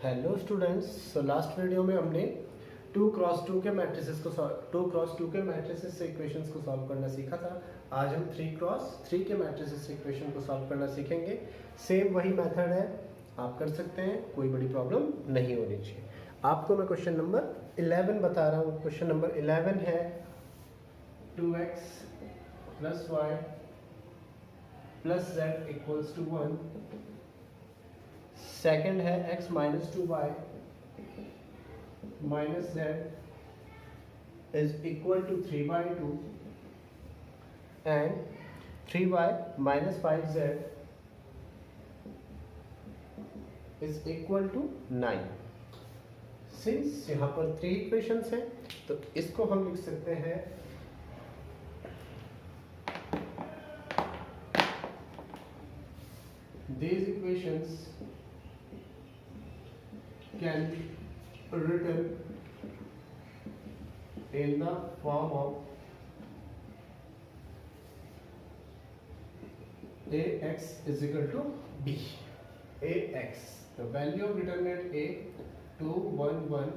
Hello students. So last video में हमने 2x2 के मैट्रिसेस को 2x2 के मैट्रिसेस से इक्वेशंस को सॉल्व करना सीखा था। आज हम 3x3 के मैट्रिसेस से इक्वेशन को सॉल्व करना सीखेंगे। सेम वही मेथड है, आप कर सकते हैं, कोई बड़ी प्रॉब्लम नहीं होनी चाहिए। आपको मैं क्वेश्चन नंबर 11 बता रहा हूँ। क्वेश्चन नंबर 11 है 2x plus y plus z equals to 1। Second है x minus 2y minus z is equal to 3/2 and 3y minus 5z is equal to 9। Since यहाँ पर 3 इक्वेशंस हैं तो इसको हम लिख सकते हैं these equations can be written in the form of ax is equal to b. Ax, the value of determinant a, 2 1 1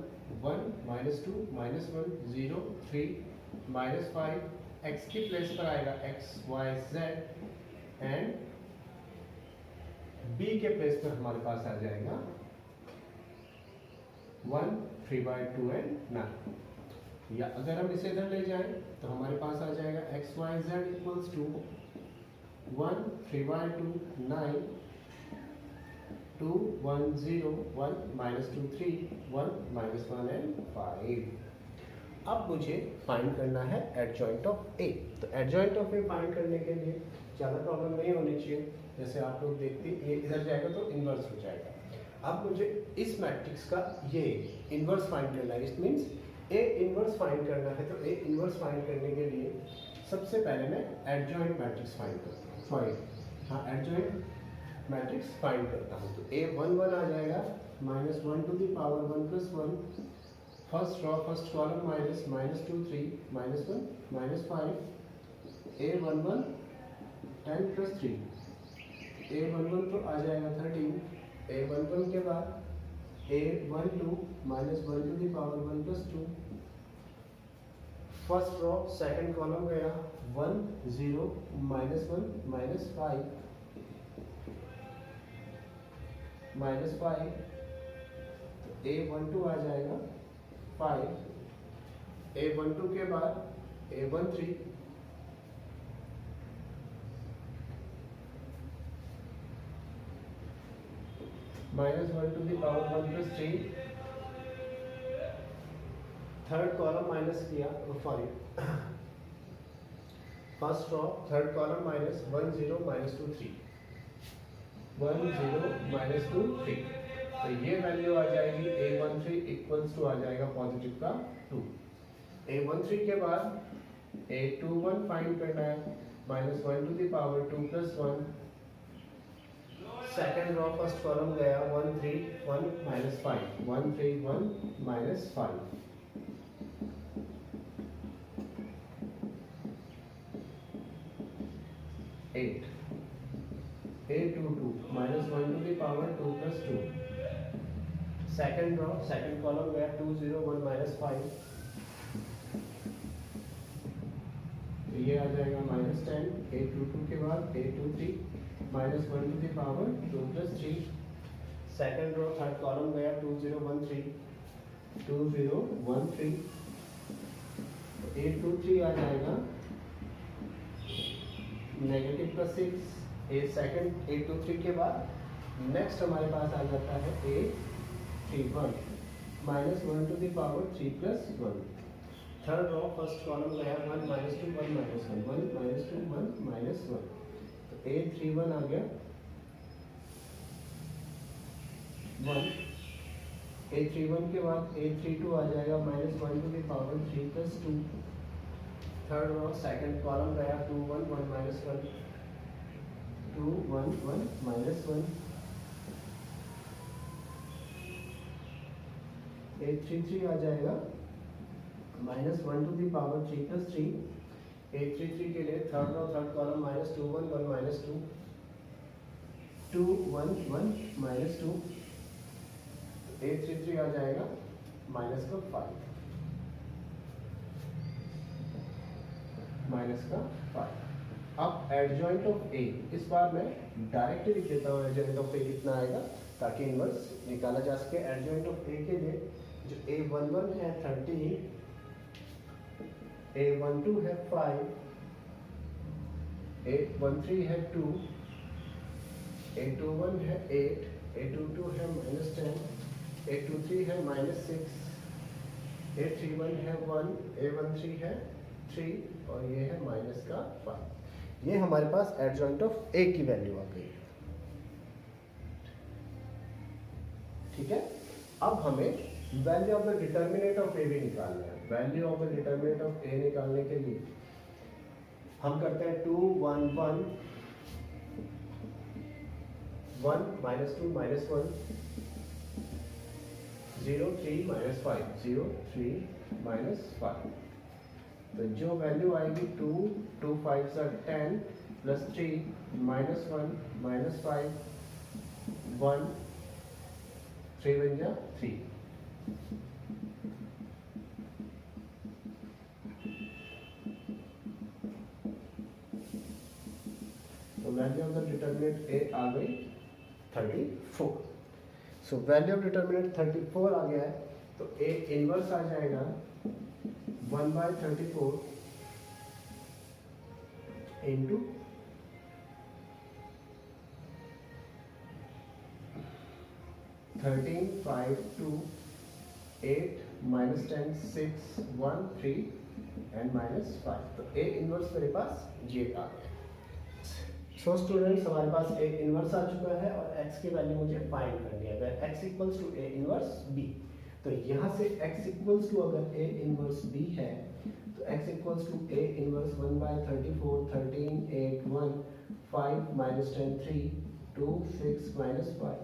1 minus 2 minus 1 0 3 minus 5 x की प्लेस पर आएगा x y z and b के प्लेस पर हमारे पास आ जाएगा 1 3/2 and 9। या अगर हम इसे इधर ले जाएं तो हमारे पास आ जाएगा x y z equals to 1 3/2 9 2 1 0 1 minus 2 3 1 minus 1 and 5। अब मुझे फाइंड करना है एडजॉइंट ऑफ a। तो एडजॉइंट ऑफ a फाइंड करने के लिए ज़्यादा प्रॉब्लम नहीं होनी चाहिए। जैसे आप लोग देखते हैं ये इधर जाएगा तो इन्वर्स हो जाएगा। अब मुझे इस मैट्रिक्स का ये इन्वर्स फाइंड करना है। It means A inverse find करना है। तो ए इन्वर्स फाइंड करने के लिए सबसे पहले मैं एडजॉइंट मैट्रिक्स फाइंड करता हूँ। एडजॉइंट मैट्रिक्स फाइंड करता हूँ। तो ए 1 1 आ जाएगा minus 1 to the power 1 plus 1। First row first column minus minus 2 3 minus 1 minus 5 a 1 1 10 plus 3 a 1 1 तो आ जाएगा 13। ए 1 1 के बाद a 1 2 minus 1 to the power 1 plus 2। First row second column गया 1 0 माइनस 1 माइनस 5 माइनस 5। तो ए 1 2 आ जाएगा 5। ए 1 2 के बाद a 1 3 minus 1 to the power 1 plus 3। Third column minus किया, sorry first row third column minus 1 0 minus 2 3 1 0 minus 2 3। तो ये value आ जाएगी a13 equals to आ जाएगा पॉजिटिव का 2। a13 के बाद a21 फाइंड करना है minus 1 to the power 2 plus 1। Second row first column गया 1 3 1 minus 5 1 3 1 minus 5। At a22 minus 1 to the power 2 plus 2। Second row second column गया 2 0 1 माइनस 5। तो ये आ जाएगा माइनस 10। a22 के बाद a23 minus 1 to the power 2 plus 3। Second row third column गया 2 0 1 3 2 0 1 3। a23 आ जाएगा negative plus 6। ए second a23 के बाद नेक्स्ट हमारे पास आ जाता है a31 minus 1 to the power 3 plus 1। Third row first column गया 1 माइनस 2 1 माइनस 1 1 माइनस 2 1 माइनस 1। तो a31 आ गया 1। a31 के बाद a32 आ जाएगा minus 1 to the power 3 plus 2। Third row second column गया 2 1 1 माइनस 1 2 1 1 माइनस 1। a33 आ जाएगा minus 1 to the power 3 plus 3। a33 के लिए third row third column minus 2 1 1 minus 2 2 1 1 minus 2। A33 आ जाएगा माइनस का 5, माइनस का 5। अब एडजॉइंट ऑफ ए, इस बार मैं डायरेक्ट लिख देता हूँ एडजॉइंट ऑफ ए कितना आएगा ताकि इनवर्स निकाला जा सके। एडजॉइंट ऑफ ए के लिए जो A11 है 13, A12 है 5, A13 है 2, A21 है 8, A22 है -10, A23 है -6, A31 है 1, A13 है 3 और ये है माइनस का 5। ये हमारे पास एडजॉइंट ऑफ ए की वैल्यू आ गई। ठीक है, अब हमें value of the determinant of A भी निकालना है। Value of the determinant of A निकालने के लिए हम करते हैं 2 1 1 1 -2 -1 0 3 -5 0 3 -5। तो जो वैल्यू आएगी 2 2 5 10 प्लस 3 -1 -5 1 3 बन जा 3। तो वैल्यू ऑफ द डिटर्मिनेंट ए आ गई 34। सो वैल्यू ऑफ डिटर्मिनेंट 34 आ गया है तो ए इनवर्स आ जाएगा 1/34 इंटू 13 5 2 8 -10 6 1 3 एंड -5। तो ए इनवर्स मेरे पास ये आ गया। सो स्टूडेंट्स हमारे पास ए इनवर्स आ चुका है और x की वैल्यू मुझे फाइंड करनी है। अगर x equals to A inverse b, तो यहाँ से x इक्वल्स टू अगर a इनवर्स b है तो x equals to a inverse 1/34 13 8 1 5 -10 3 2 6 -5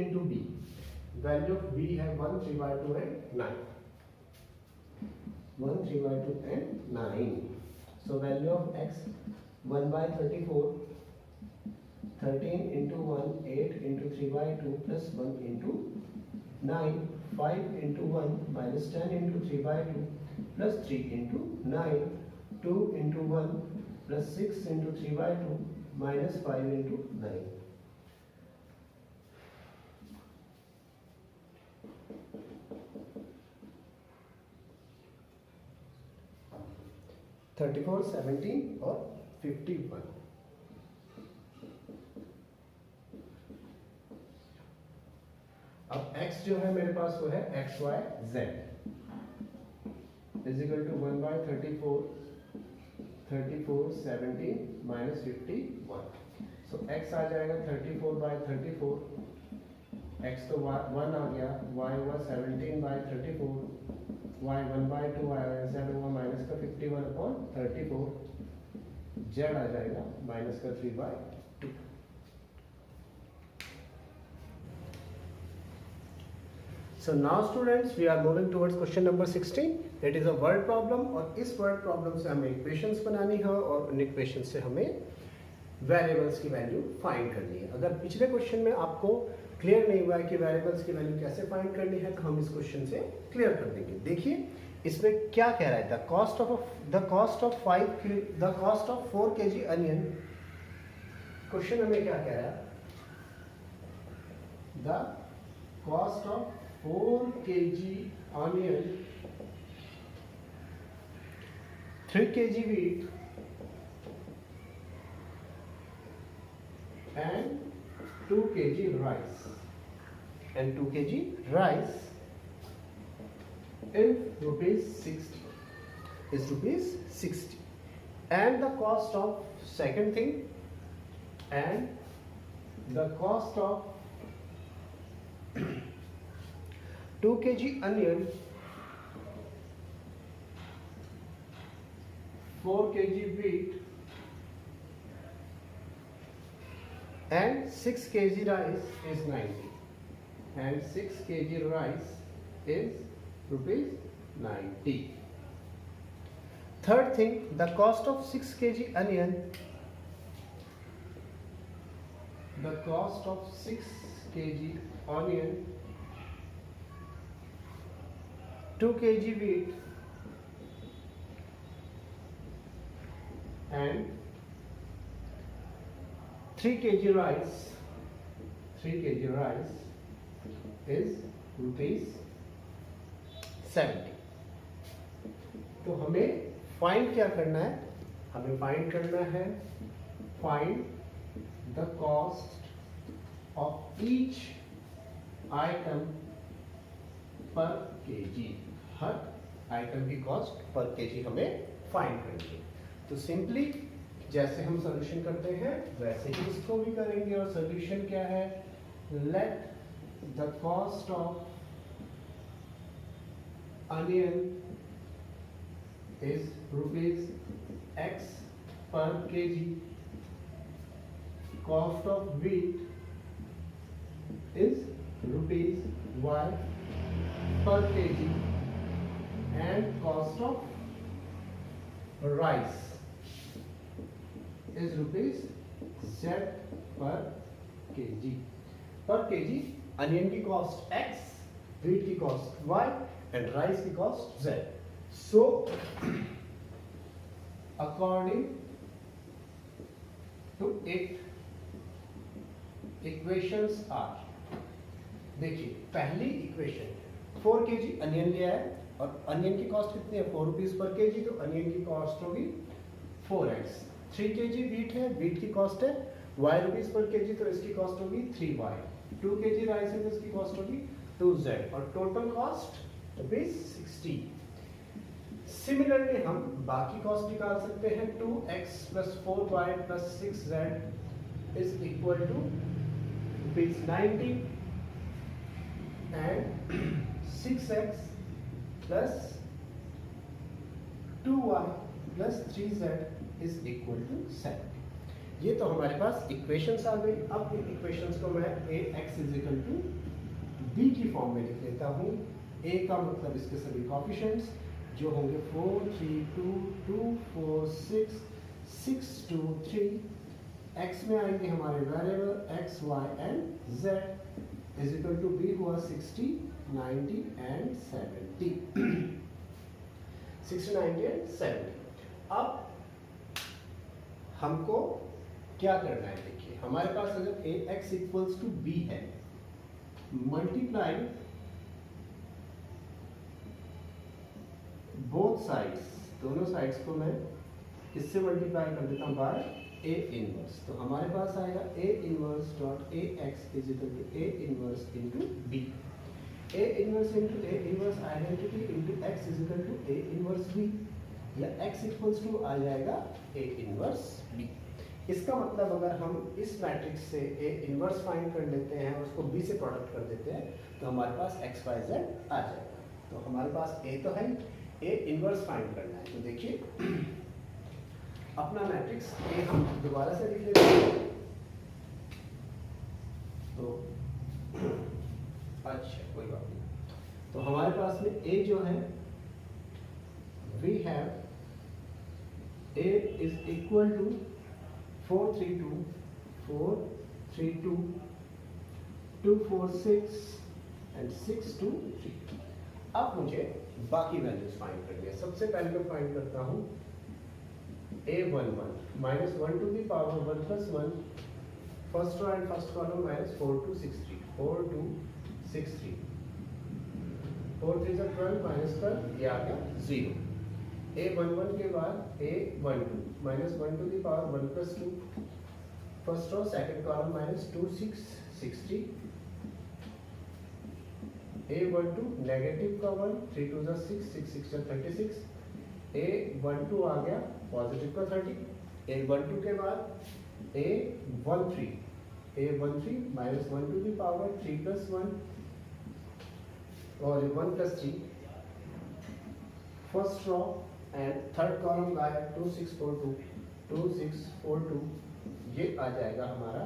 into b। Value of b है 1 3/2 and 9, 1 3/2 and 9। So value of x 1/34 13 into 1 8 into 3/2 plus 1 into 9 5 into 1 minus 10 into 3/2 plus 3 into 9 2 into 1 plus 6 into 3/2 minus 5 into 9। 34 17 और 51। अब x जो है मेरे पास वो है x y z is equal to 1/34 34 17 -51। So x आ जाएगा 34/34, x तो 1 आ गया, y हुआ 17/34, y 1/2 आया, z हुआ माइनस का 51/34, z आ जाएगा माइनस का 3/2। So now students we are moving towards question number 16. It is a word problem और इस word problem से हमें इक्वेशंस बनानी है और उन इक्वेशंस से हमें वेरिएबल्स की वैल्यू फाइंड करनी है। अगर पिछले क्वेश्चन में आपको क्लियर नहीं हुआ है कि वेरिएबल्स की वैल्यू कैसे फाइंड करनी है तो हम इस क्वेश्चन से क्लियर कर देंगे। देखिए इसमें क्या कह रहा है, the cost of 4 kg onion. Question हमें क्या कह रहा है, the cost of 4 kg onion, 3 kg wheat and 2 kg rice is rupees 60 and the cost of second thing and the cost of 2 kg onion, 4 kg wheat and 6 kg rice is 90 and 6 kg rice is rupees 90. Third thing, the cost of 6 kg onion, the cost of 6 kg onion 2 kg wheat and 3 kg rice, 3 kg rice is rupees 70. तो हमें find क्या करना है? हमें find करना है find the cost of each item पर KG. हर item की कॉस्ट पर केजी हमें फाइंड करनी है। तो सिंपली जैसे हम सॉल्यूशन करते हैं वैसे ही इसको भी करेंगे। और सॉल्यूशन क्या है? Let the cost of onion is rupees x per kg, cost of wheat is rupees y per kg, and cost of rice is rupees z per kg. per kg onion की cost x, wheat की cost y and rice की cost z. So, according to it, equations are, देखिए पहली equation 4 kg onion लिया है और onion की cost कितनी है? 4 रुपीज पर केजी, तो अनियन की कॉस्ट होगी 4x। 3 kg वीट है, वीट की कॉस्ट है y रुपीज पर केजी, तो इसकी कॉस्ट होगी 3y। 2 kg राइस है तो इसकी कॉस्ट होगी 2z और टोटल कॉस्ट रुपीज 60। सिमिलरली हम बाकी कॉस्ट निकाल सकते हैं। 2x plus 4y plus 6z is equal to rupees 90 and 6x plus 2y plus 3z is equal to 70। ये तो हमारे पास इक्वेशंस आ गई। अब इन इक्वेशंस को मैं ax is equal to b की फॉर्म में लिख लेता हूँ। a का मतलब इसके सभी कोएफिशिएंट्स जो होंगे 4, 3, 2, 2, 4, 6, 6, 2, 3। x में आएंगे हमारे variable x, y and z is equal to b हुआ 60, 90 एंड 70। 60, 90 एंड 70। अब हमको क्या करना है? देखिए हमारे पास अगर ax इक्वल्स टू b है, मल्टीप्लाई बोथ साइड्स, दोनों साइड्स को मैं किससे मल्टीप्लाई कर देता हूँ? By A inverse. तो हमारे पास आएगा A inverse dot A x is equal to A inverse into B. A inverse into A inverse identity into x is equal to A inverse B, या एक्स इक्वल्स टू आ जाएगा A inverse B. इसका मतलब अगर हम इस matrix से A inverse find कर लेते हैं और उसको बी से प्रोडक्ट कर देते हैं तो हमारे पास एक्स वाई जेड आ जाएगा। तो हमारे पास ए तो है, ए इनवर्स फाइंड करना है। तो देखिए अपना मैट्रिक्स ए हम दोबारा से लिख लेते हैं। तो अच्छा कोई बात नहीं। तो हमारे पास में ए जो है we have A is equal to 432, 432, 246 and 623। अब मुझे बाकी वैल्यूज फाइंड करनी है। सबसे पहले मैं फाइंड करता हूँ a11 minus 1 to the power 1 plus 1, first row and first column minus 4263, 4263, 4 3 जा 12 माइनस कर ये आ गया 0। a11 के बाद a12 minus 1 to the power 1 plus 2, first row second column minus 2660, a12 negative का 1, 3 2 जा 6, 6 6 जा 36, a12 आ गया पॉजिटिव का 30, a12 के बाद a13 minus 1 to the power 3 plus 1 और 1 plus 3, first row and third column गायब 2642, 2642, ये आ जाएगा हमारा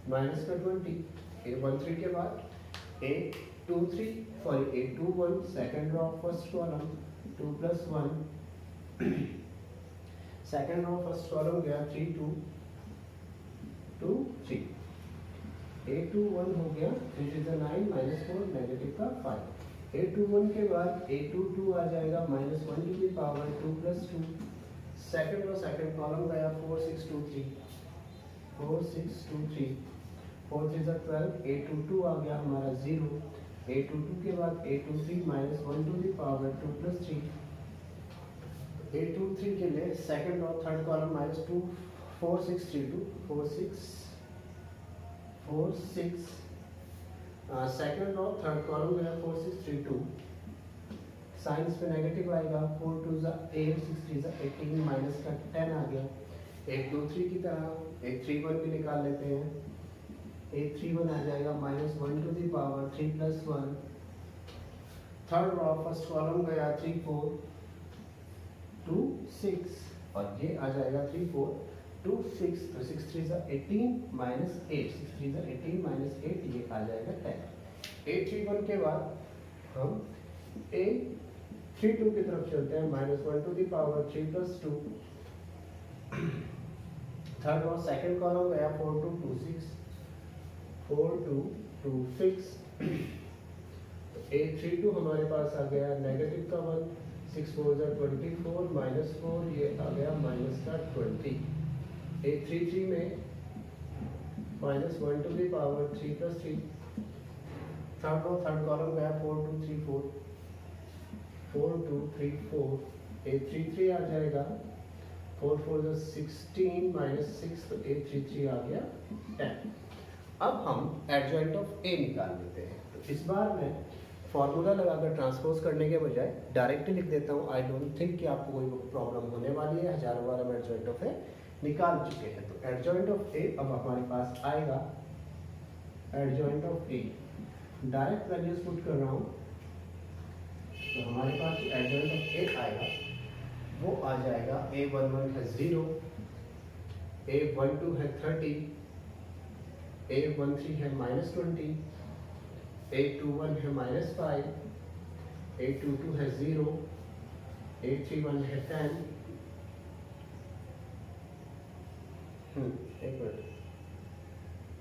माइनस का 20। a13 के बाद a21 second row first column 2 plus 1, second row first column गया 3 2 2 3, A21 हो गया 3 3 9 -4 नेगेटिव का 5। A21 के बाद A22 आ जाएगा -1 to the power 2 + 2। Second row second column गया 4 6 2 3 4 6 2 3 4 3 12। A22 आ गया हमारा 0। A22 के बाद A23 -1 to the power 2 + 3। A23 के लिए सेकंड और थर्ड कॉलम -2 4 6 3 2 4 6 4 6। सेकंड और थर्ड कॉलम में 4 6 3 2। साइंस में नेगेटिव आएगा 4 2 8 6 3 18 माइनस का 10 आ गया। 823 की तरह 831 भी निकाल लेते हैं। 831 आ जाएगा -1 to the power 3 + 1। Third row first column गया 3 4 2 6 और ये आ जाएगा 3 4 2 6। तो 6 3 18 माइनस 8 6 3 18 माइनस 8 ये आ जाएगा 10। 831 के बाद हम A32 की तरफ चलते हैं -1 टू द पावर 3 + 2। थर्ड और सेकंड कॉलम गया 4 2 2 6 4 2 2 6। तो A32 हमारे पास आ गया नेगेटिव का 1 6 4 24 -4 ये आ गया माइनस का 20। A33 में -1 to the power 3 + 3। Third column गया 4 2 3 4 4 2 3 4। A33 आ जाएगा 4 4 16 -6 तो A33 आ गया 10। अब हम एडजॉइंट ऑफ A निकाल लेते हैं। तो इस बार मैं फॉर्मूला लगाकर ट्रांसपोज करने के बजाय डायरेक्टली लिख देता हूँ। आई डोंट थिंक कि आपको कोई प्रॉब्लम होने वाली है। हजारों बार हम एडजॉइंट ऑफ ए निकाल चुके हैं। तो एडजॉइंट ऑफ ए अब हमारे पास आएगा adjoint of A. Direct values put कर रहा हूँ। तो हमारे पास जो एडजॉइंट ऑफ ए आएगा वो आ जाएगा A11 है 0, A12 है 30, A13 है -20, A21 है -5, A22 है 0, A31 है 10। एक मिनट।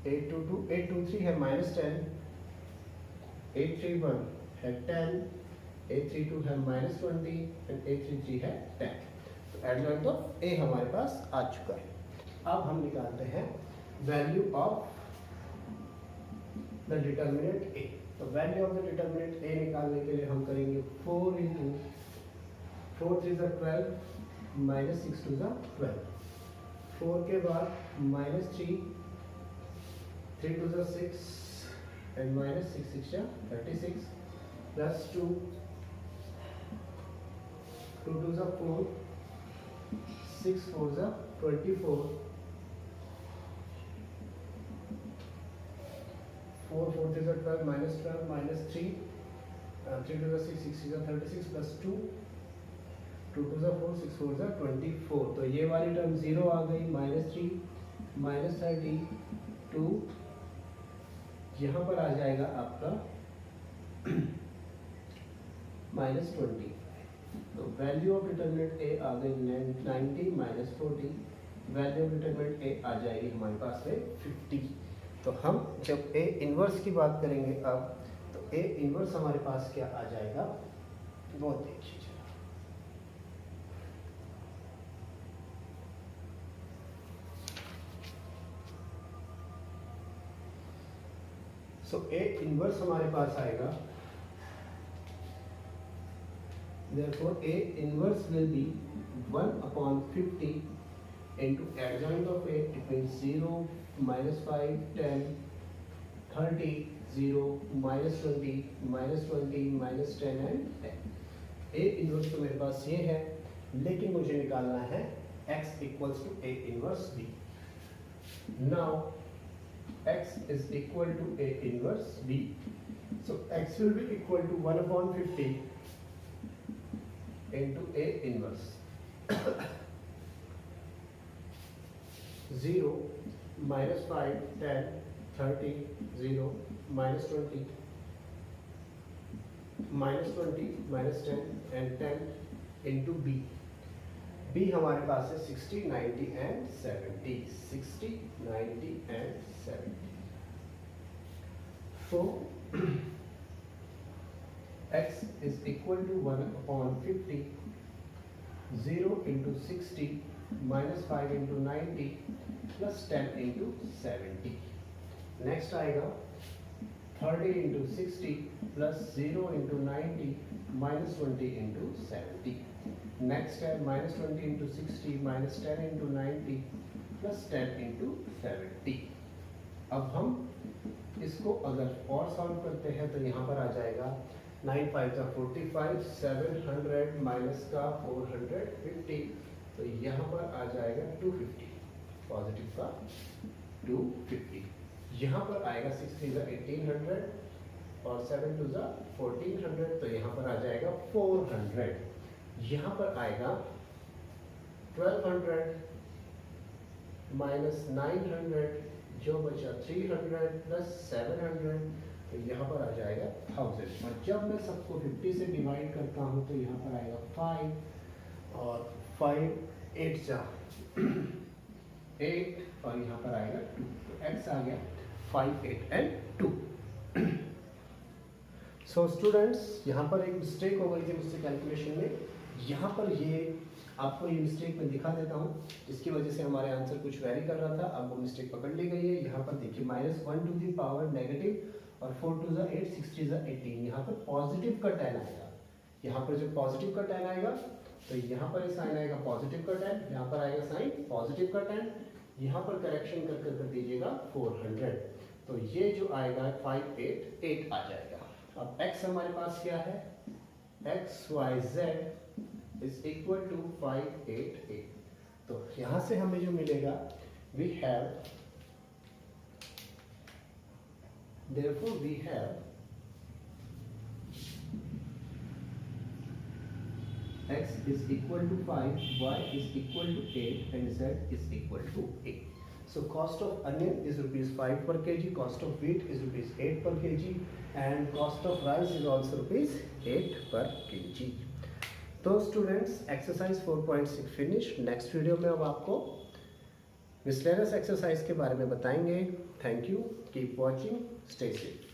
A23 है -10, A31 है 10, A32 है -20 एंड A33 है 10। तो एडजॉइंट ऑफ A हमारे पास आ चुका है। अब हम निकालते हैं value of the determinant A। तो value of the determinant A निकालने के लिए हम करेंगे 4 × 4 3 12 -6 2 12। 4 के बाद -3 3 2 6 and -6 6 36 plus 2 2 2 4 6 4 24 4 4 3 12 -12 -3 3 2 6 6 6 36 plus 2 2 2 4 6 4 24। तो ये वाली टर्म 0 आ गई। -3 -30 2 यहाँ पर आ जाएगा आपका -20। तो वैल्यू ऑफ डिटरमिनेंट ए आ गई 90 -40। वैल्यू ऑफ डिटरमिनेंट ए आ जाएगी हमारे पास में 50। तो हम जब ए इनवर्स की बात करेंगे अब, तो ए इनवर्स हमारे पास क्या आ जाएगा वो देखिए। सो ए इनवर्स हमारे पास आएगा। Therefore, A inverse will be 1/50 into adjoint of A. It means 0, -5, 10, 30, 0, -20, -20, -10 and 10। A inverse तो मेरे पास ये है, लेकिन मुझे निकालना है x equals to A inverse B। Now x is equal to A inverse B. So x will be equal to 1/50 into A inverse 0, -5, 10, 30, 0, -20, -20, -10 and 10 into B। B हमारे पास है 60, 90 and 70। 60, 90 and 70। So x is equal to 1/50, 0 into 60 minus 5 into 90 plus 10 into 70. Next आएगा 30 into 60 plus 0 into 90 minus 20 into 70. Next है minus 20 into 60 minus 10 into 90 plus 10 into 70. अब हम इसको अगर और solve करते हैं तो यहाँ पर आ जाएगा 9 5 का 45, 700 माइनस का 450, तो यहाँ पर आ जाएगा 250, पॉजिटिव का 250. यहाँ पर आएगा 6 3 का 1800 और 7 2 का 1400, तो यहाँ पर आ जाएगा 400. यहाँ पर आएगा 1200 माइनस 900, जो बचा 300 प्लस 700, तो यहाँ पर आ जाएगा 1000. और जब मैं सबको 50 से डिवाइड करता हूँ तो यहाँ पर आएगा 5 और 5 8 जा 8 और यहाँ पर आएगा 2, तो x आ गया 5 8 and 2. सो स्टूडेंट्स, यहाँ पर एक मिस्टेक हो गई थी मुझसे कैलकुलेशन में. यहाँ पर ये आपको ये मिस्टेक मैं दिखा देता हूँ, जिसकी वजह से हमारे आंसर कुछ वेरी कर रहा था. अब वो मिस्टेक पकड़ ली गई है. यहाँ पर देखिए -1 टू द पावर नेगेटिव और 4 2 जा 8, 6 3 जा 18. यहाँ पर पॉजिटिव का 10 आएगा. यहाँ पर जो पॉजिटिव का 10 आएगा तो यहाँ पर साइन आएगा पॉजिटिव का 10, यहाँ पर आएगा साइन पॉजिटिव का 10. यहाँ पर करेक्शन कर दीजिएगा 400, तो ये जो आएगा 588 आ जाएगा. अब x हमारे पास क्या है, xyz इज इक्वल टू 588. तो यहाँ से हमें जो मिलेगा, we have therefore we have x is equal to 5, y is equal to 8 and z is equal to 8. So cost of onion is rupees 5 per kg, cost of wheat is rupees 8 per kg and cost of rice is also rupees 8 per kg. तो students, exercise 4.6 finish. Next video में अब आपको miscellaneous exercise के बारे में बताएंगे. Thank you, keep watching, stay safe.